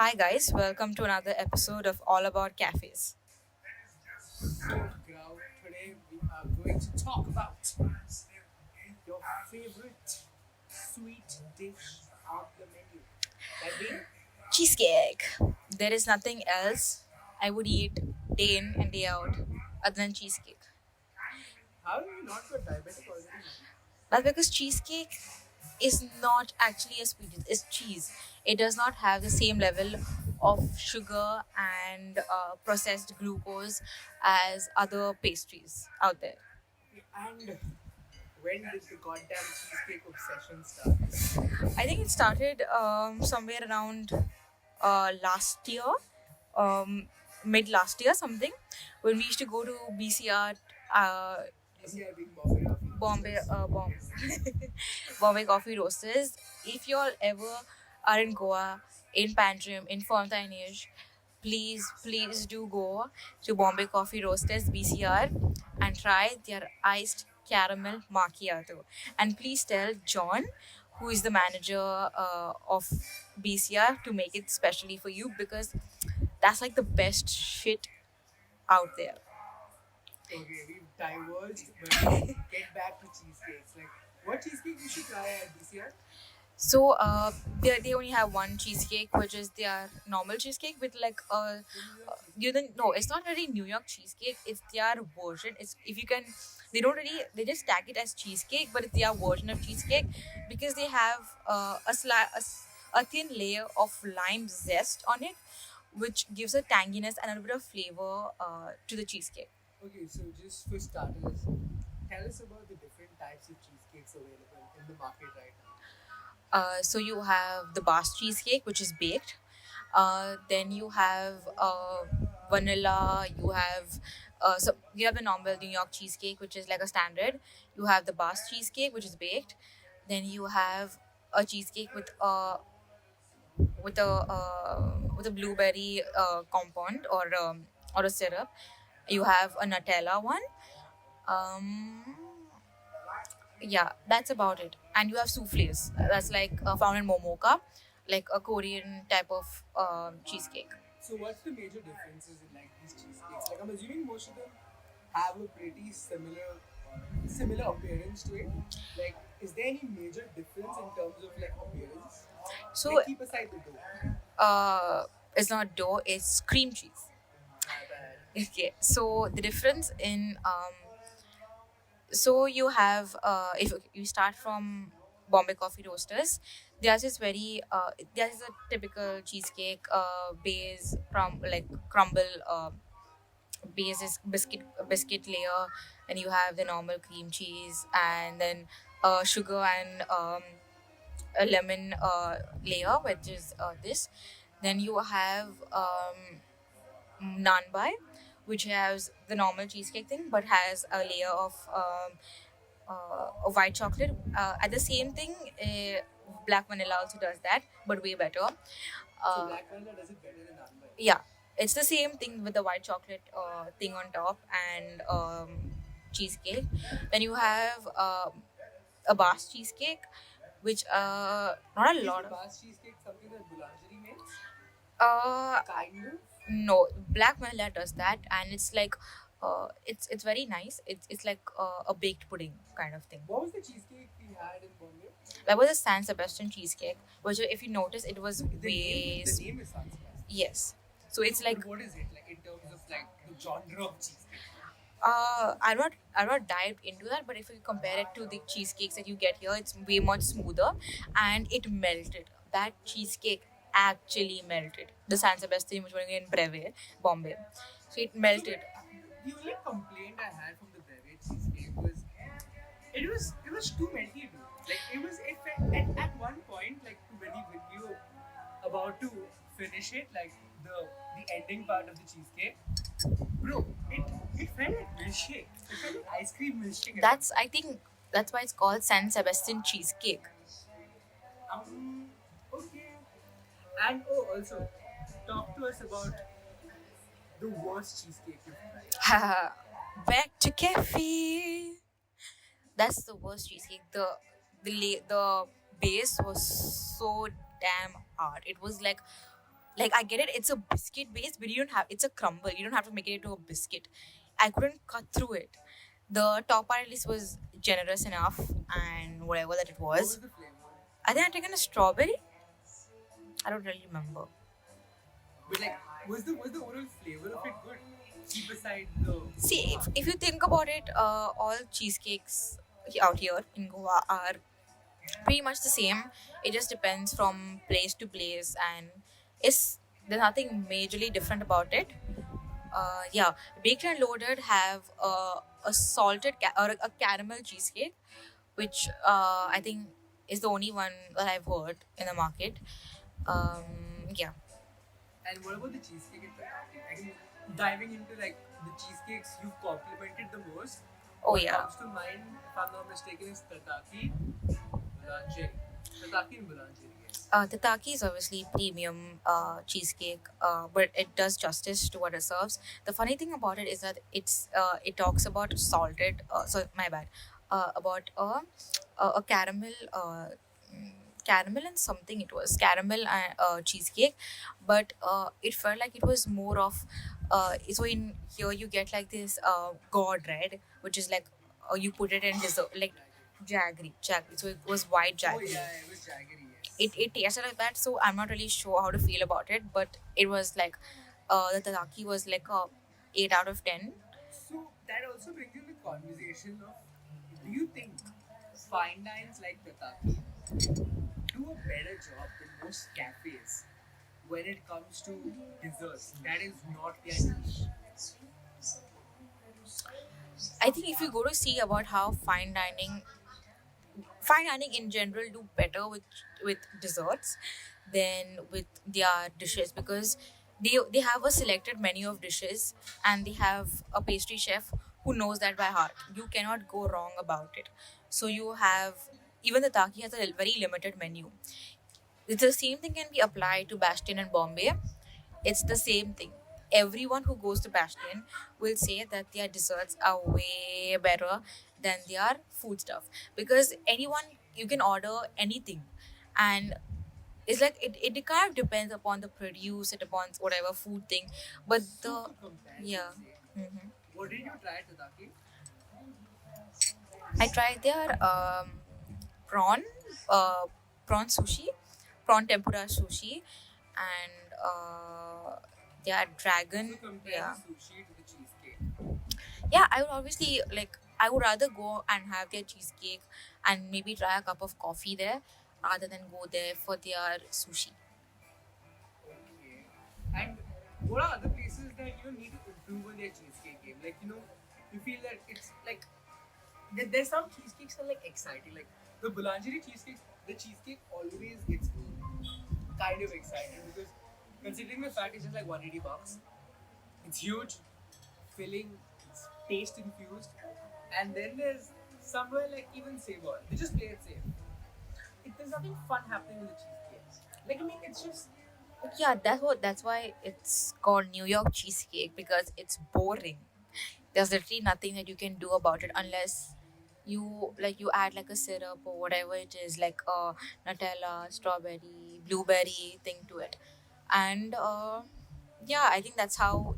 Hi, guys, welcome to another episode of All About Cafés. So, Grau, today we are going to talk about your favorite sweet dish on the menu. That being, Cheesecake. There is nothing else I would eat day in and day out other than cheesecake. how have you not got diabetic already, man? That's because cheesecake is not actually a sweet, it's cheese. It does not have the same level of sugar and processed glucose as other pastries out there. And when did the goddamn cheesecake obsession start? I think it started somewhere around last year, um, mid last year, something, when we used to go to BCR, uh, BCI being Bombay Coffee Bombay, Roasters. Bombay Coffee Roasters. If you all ever are in Goa, in Pantrim, in Fontainebleau, please do go to Bombay Coffee Roasters BCR and try their iced caramel macchiato. And please tell John, who is the manager of BCR, to make it specially for you because that's like the best shit out there. Okay, we've diverged, but let's get back to cheesecakes. Like, what cheesecake you should try at BCR? So they only have one cheesecake, which is their normal cheesecake with like The New York you cheesecake. don't no, it's not really New York cheesecake. It's their version. It's if you can, they don't really they just tag it as cheesecake, but it's their version of cheesecake because they have a thin layer of lime zest on it, which gives a tanginess and a bit of flavor to the cheesecake. Okay, so just for starters, tell us about the different types of cheesecakes available in the market right now. So you have the Bast cheesecake, which is baked. Then you have vanilla. You have the normal New York cheesecake, which is like a standard. You have the Bast cheesecake, which is baked. Then you have a cheesecake with a blueberry compound or a syrup. You have a Nutella one. Um, yeah, that's about it. And you have souffles. That's like found in Momoka, like a Korean type of cheesecake. So, what's the major differences in like these cheesecakes? Like, I'm assuming most of them have a pretty similar appearance to it. Like, is there any major difference in terms of like appearance? So Like, keep aside the dough. it's not dough; it's cream cheese. My bad. Okay, so the difference in so you have if you start from Bombay Coffee Roasters, theirs is very theirs is a typical cheesecake base from like crumble. Base is biscuit layer, and you have the normal cream cheese, and then sugar and a lemon layer, which is this. Then you have naan bai, which has the normal cheesecake thing, but has a layer of white chocolate. At the same thing, black vanilla also does that, but way better. So, Uh, black vanilla does it better than Anbai. yeah, it's the same thing with the white chocolate thing on top and cheesecake. Then you have a Bas cheesecake, which not a Is the lot of Bas cheesecake something that boulangerie makes? uh Kind of. no, black vanilla does that, and it's like it's very nice. It's like a baked pudding kind of thing. What was the cheesecake we had in Bombay? That was a San Sebastian cheesecake, which if you notice, it was way The name is Sans Sebastian. yes. So it's like But what is it like in terms of like the genre of cheesecake? I'm not dived into that, but if you compare it to the cheesecakes that you get here, it's way much smoother and it melted. That cheesecake actually melted. The San Sebastian, which was in Breve, Bombay. So it So melted. the only complaint I had from the beverage cheesecake was it was too melty too. Like it felt, at one point like when you were about to finish it, like the ending part of the cheesecake, bro, it felt like milkshake. It felt like ice cream milkshake. I think that's why it's called San Sebastian cheesecake. Okay. And also talk to us about the worst cheesecake you've tried. Back to cafe. That's the worst cheesecake. The base was so damn hard. It was like Like I get it, it's a biscuit base, but you don't have it's a crumble. You don't have to make it into a biscuit. I couldn't cut through it. The top part at least was generous enough, and whatever that it What was was. the flavor? I think I taken a strawberry. I don't really remember. But like, was the overall flavor of it good? Keep aside the. See, if you think about it, all cheesecakes out here in Goa are pretty much the same. It just depends from place to place, and it's there's nothing majorly different about it. Yeah, baked and loaded have a salted or a caramel cheesecake, which I think is the only one that I've heard in the market. Yeah. And what about the cheesecake in Tataki? I think diving into like the cheesecakes you've complimented the most. Oh What yeah. comes to mind, if I'm not mistaken, is Tataki, Boulangerie. Tataki and Boulangerie, yes. Tataki is obviously premium cheesecake, but it does justice to what it serves. The funny thing about it is that it talks about salted. So my bad. About a caramel. Caramel and something it was caramel and cheesecake, but it felt like it was more of so in here you get like this god red, which is like you put it in dessert like jaggery, so it was white Oh jaggery. yeah, it was jaggery, yes. It tasted like that, so I'm not really sure how to feel about it, but it was like the tataki was like a 8 out of 10. So that also brings in the conversation of, do you think fine dines like Tataki do a better job than most cafes when it comes to desserts? That is not their niche. I think if you go to see about how fine dining in general do better with desserts than with their dishes, because they have a selected menu of dishes, and they have a pastry chef who knows that by heart. You cannot go wrong about it. So you have, even the taki has a very limited menu. It's the same thing can be applied to Bastion and Bombay. It's the same thing. Everyone who goes to Bastion will say that their desserts are way better than their food stuff, because anyone, you can order anything, and it's like it kind of depends upon the produce, it upon whatever food thing, but So the for yeah. comparison sake, hmm what did you try at Tataki? I tried their prawn uh, prawn sushi, prawn tempura sushi, and their So dragon. compare the Yeah, sushi to the cheesecake. yeah. I would obviously like. I would rather go and have their cheesecake and maybe try a cup of coffee there rather than go there for their sushi. Okay. And what are other places that you need to improve on their cheesecake game? Like, you feel that it's like there's some cheesecakes that are like exciting. Like the Boulangerie cheesecake, the cheesecake always gets me kind of excited because considering the fact it's just like 180 bucks, it's huge, filling, it's taste infused, and then there's somewhere like even Savor. They just play it safe. There's nothing fun happening with the cheesecakes. Like I mean, it's just Yeah, that's why it's called New York cheesecake, because it's boring. There's literally nothing that you can do about it unless you add like a syrup or whatever it is, like Nutella, strawberry, blueberry thing to it. And yeah, I think that's how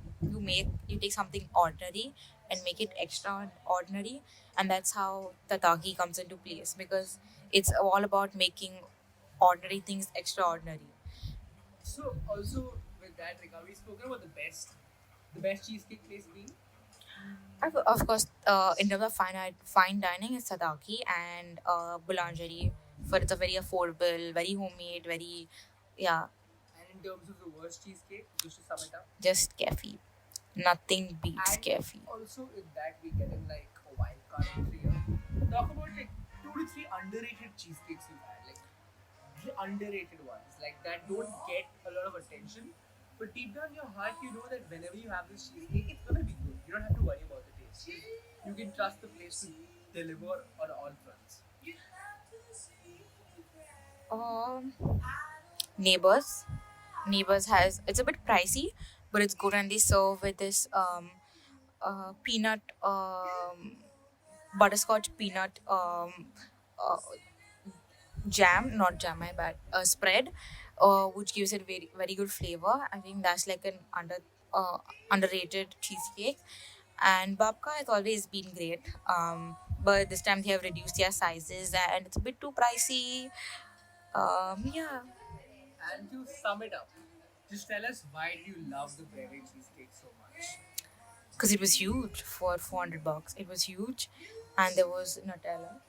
you take something ordinary and make it extraordinary, and that's how tataki comes into place, because it's all about making ordinary things extraordinary. so. Also with that regard, we spoken about the best cheesecake place being. Of course, in terms of fine dining, it's Sadaki and Boulangerie. For it's a very affordable, very homemade, very yeah, And in terms of the worst cheesecake, just to sum it up. just cafe. Nothing beats And cafe. also in that we get in like a wild card entry here. Talk about like 2 to 3 underrated cheesecakes you've had, like the underrated ones, like that don't get a lot of attention. But deep down in your heart, you know that whenever you have this cheesecake, it's gonna be good. You don't have to worry about the taste. You can trust the place to deliver on all fronts. Um, neighbors, neighbors has it's a bit pricey, but it's good, and they serve with this peanut butterscotch peanut uh, jam, not jam, my bad, spread. which gives it very very good flavor. I think that's like an underrated cheesecake. And babka has always been great. But this time they have reduced their sizes and it's a bit too pricey. Yeah, And to sum it up, just tell us why do you love the berry cheesecake so much? because it was huge for $400. It was huge, and there was Nutella.